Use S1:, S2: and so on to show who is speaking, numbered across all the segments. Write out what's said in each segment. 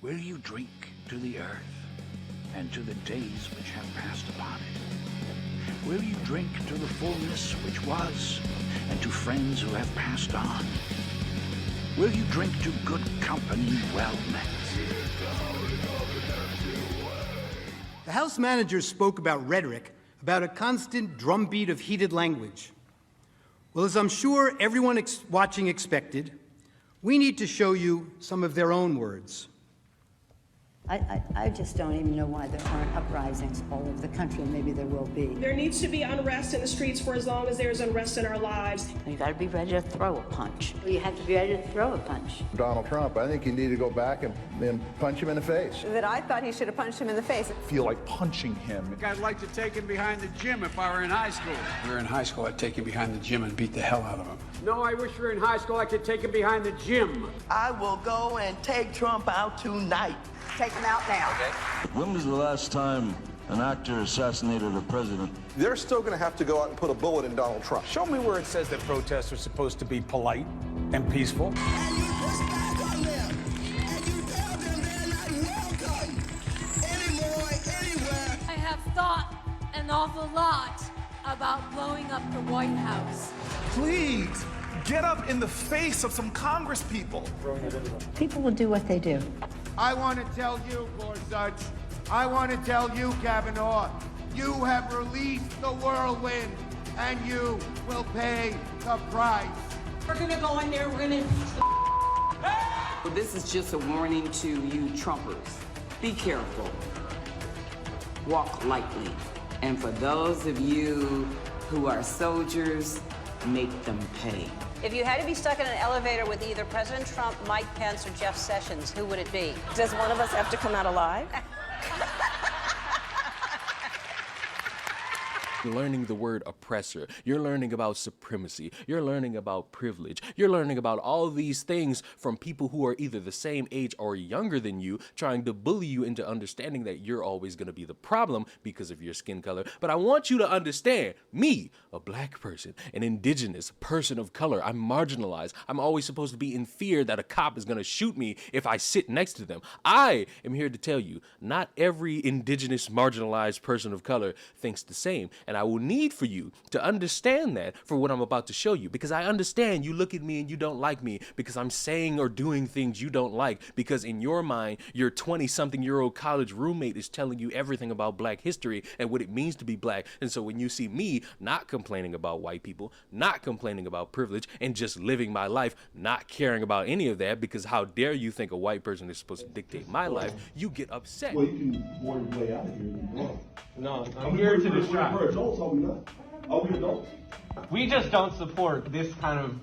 S1: Will you drink to the earth and to the days which have passed upon it? Will you drink to the fullness which was and to friends who have passed on? Will you drink to good company well met?
S2: The House manager spoke about rhetoric, about a constant drumbeat of heated language. Well, as I'm sure everyone watching expected, we need to show you some of their own words.
S3: I just don't even know why there aren't uprisings all over the country, and maybe there will be.
S4: There needs to be unrest in the streets for as long as there's unrest in our lives.
S3: You got to be ready to throw a punch. You have to be ready to throw a punch.
S5: Donald Trump, I think you need to go back and punch him in the face.
S6: That I thought he should have punched him in the face.
S7: I feel like punching him.
S8: I'd like to take him behind the gym if I were in high school. If we were in high school, I'd take him behind the gym and beat the hell out of him.
S9: No, I wish we were in high school. I could take him behind the gym.
S10: I will go and take Trump out tonight.
S6: Take him out now.
S10: Okay.
S11: When was the last time an actor assassinated a president?
S12: They're still going to have to go out and put a bullet in Donald Trump.
S8: Show me where it says that protests are supposed to be polite and peaceful.
S13: And you push back on them, and you tell them they're not welcome anymore, anywhere.
S14: I have thought an awful lot about blowing up the White House.
S7: Please, get up in the face of some Congress people.
S3: People will do what they do.
S15: I want to tell you, Gorsuch, I want to tell you, Kavanaugh, you have released the whirlwind, and you will pay the price.
S4: We're going to go in there, we're going to...
S16: Well, this is just a warning to you Trumpers. Be careful. Walk lightly. And for those of you who are soldiers, make them pay.
S6: If you had to be stuck in an elevator with either President Trump, Mike Pence, or Jeff Sessions, who would it be? Does one of us have to come out alive?
S17: You're learning the word oppressor. You're learning about supremacy. You're learning about privilege. You're learning about all these things from people who are either the same age or younger than you, trying to bully you into understanding that you're always going to be the problem because of your skin color. But I want you to understand, me, a black person, an indigenous person of color, I'm marginalized. I'm always supposed to be in fear that a cop is going to shoot me if I sit next to them. I am here to tell you, not every indigenous marginalized person of color thinks the same. And I will need for you to understand that for what I'm about to show you, because I understand you look at me and you don't like me because I'm saying or doing things you don't like, because in your mind, your 20-something-year-old college roommate is telling you everything about black history and what it means to be black. And so when you see me not complaining about white people, not complaining about privilege, and just living my life, not caring about any of that, because how dare you think a white person is supposed to dictate my life, you get upset.
S18: Well, you can work your way out of here.
S9: No, I'm here to distract.
S18: We're adults, are we not? Are we adults?
S9: We just don't support this kind of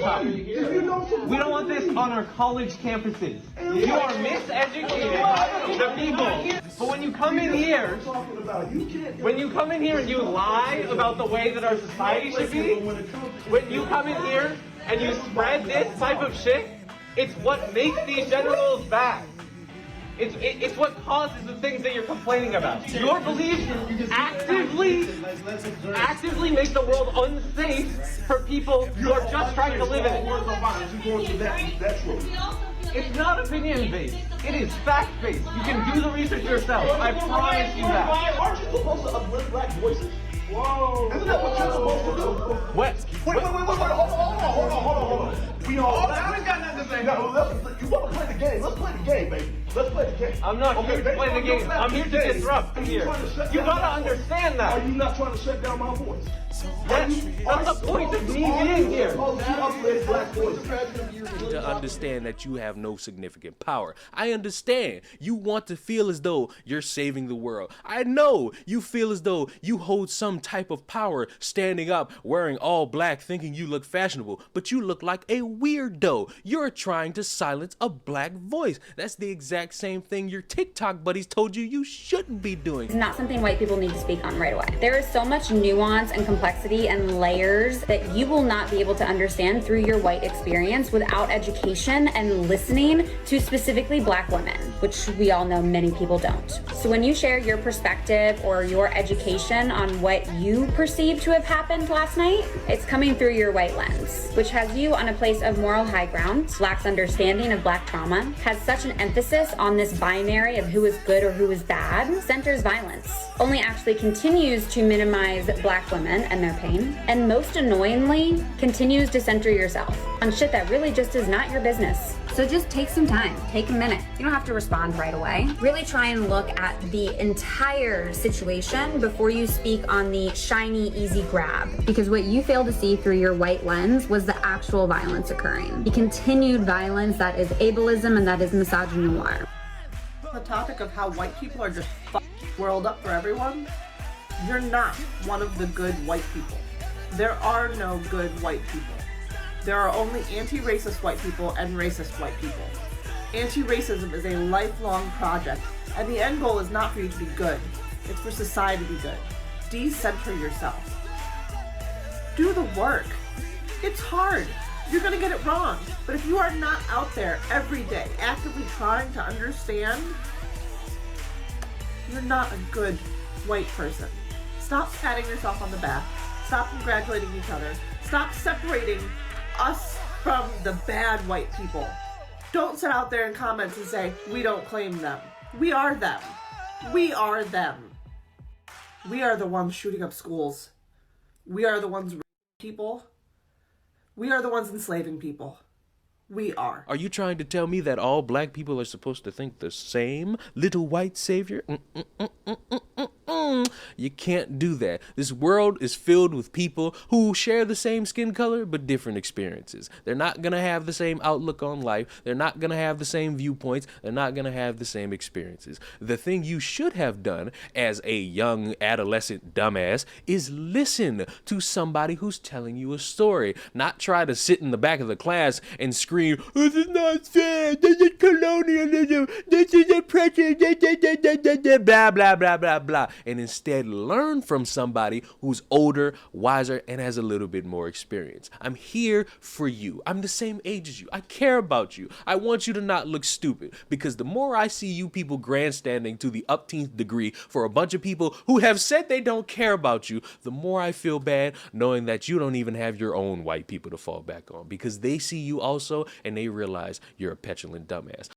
S9: topic. We don't want this on our college campuses. You are miseducating the people. But when you come in here, and you lie about the way that our society should be, when you come in here and you spread this type of shit, it's what makes these generals bad. It's what causes the things that you're complaining about. Your beliefs actively make the world unsafe for people who are just trying to live in it. It's not opinion-based. It is fact-based. You can do the research yourself. I promise you that.
S18: Aren't you supposed to uplift black voices? Whoa. Isn't that what you're supposed to do?
S9: What?
S18: Wait. Hold on. We all. I ain't got nothing to say. No, you want to play the game? Let's play the game, baby. Let's play the game.
S9: I'm not here to play the game. I'm here to disrupt here. You gotta understand that.
S18: Are you not trying to shut down my voice?
S9: That's the point of me being here.
S17: To understand that you have no significant power. I understand you want to feel as though you're saving the world. I know you feel as though you hold some type of power standing up, wearing all black, thinking you look fashionable, but you look like a weirdo. You're trying to silence a black voice. That's the exact same thing your TikTok buddies told you you shouldn't be doing.
S19: It's not something white people need to speak on right away. There is so much nuance and complexity and layers that you will not be able to understand through your white experience without education and listening to specifically black women, which we all know many people don't. So when you share your perspective or your education on what you perceive to have happened last night, it's coming through your white lens, which has you on a place of moral high ground, lacks understanding of black trauma, has such an emphasis on this binary of who is good or who is bad centers violence, only actually continues to minimize Black women and their pain, and most annoyingly, continues to center yourself on shit that really just is not your business. So just take some time, take a minute. You don't have to respond right away. Really try and look at the entire situation before you speak on the shiny, easy grab. Because what you fail to see through your white lens was the actual violence occurring. The continued violence that is ableism and that is misogynoir.
S20: The topic of how white people are just world up for everyone, you're not one of the good white people. There are no good white people. There are only anti-racist white people and racist white people. Anti-racism is a lifelong project, and the end goal is not for you to be good. It's for society to be good. Decenter yourself. Do the work. It's hard. You're gonna get it wrong. But if you are not out there every day, actively trying to understand, you're not a good white person. Stop patting yourself on the back. Stop congratulating each other. Stop separating us from the bad white people. Don't sit out there in comments and say, we don't claim them. We are them. We are them. We are the ones shooting up schools. We are the ones raping people. We are the ones enslaving people. We are.
S17: Are you trying to tell me that all Black people are supposed to think the same, little white savior? You can't do that. This world is filled with people who share the same skin color but different experiences. They're not going to have the same outlook on life. They're not going to have the same viewpoints. They're not going to have the same experiences. The thing you should have done as a young adolescent dumbass is listen to somebody who's telling you a story, not try to sit in the back of the class and scream, "This is not fair, this is colonialism, this is oppression, blah, blah, blah, blah, blah," and instead learn from somebody who's older, wiser, and has a little bit more experience. I'm here for you. I'm the same age as you. I care about you. I want you to not look stupid, because the more I see you people grandstanding to the upteenth degree for a bunch of people who have said they don't care about you, the more I feel bad knowing that you don't even have your own white people to fall back on, because they see you also and they realize you're a petulant dumbass.